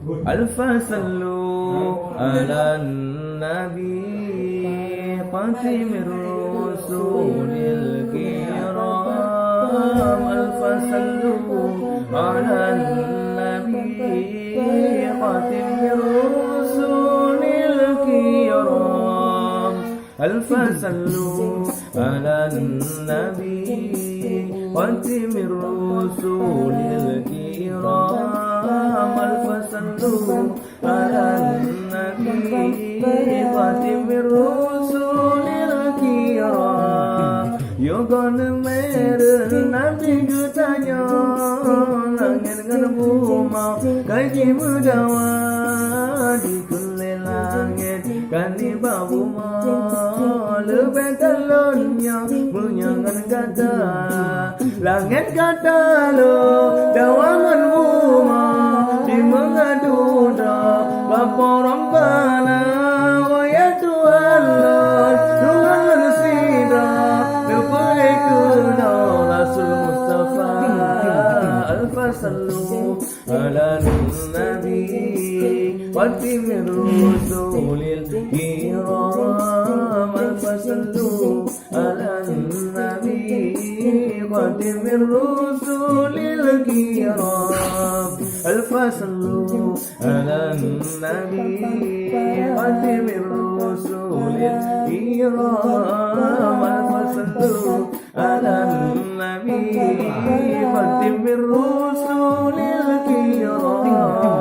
ألف صلوا على النبي خاتم الرسول الكرام ألف صلوا على النبي خاتم الرسول الكرام ألف صلوا على النبي خاتم الرسول الكرام ألف صلوا على النبي خاتم الرسول الكرام Yogon mer nabi jutanya langit dengan bumi kaji mudawa di kulle langit kani babu ma lebih talonnya menyangan kata langit kata lo dawangan bumi di mengadu dah bapa rabbana wa ya Tuhan Tuhan sida صلوا على النبي خاتم الرسول الكرام ألف صلوا على النبي خاتم الرسول الكرام ألف صلوا على النبي خاتم الرسول الكرام ألف صلوا على النبي خاتم الرسول الكرام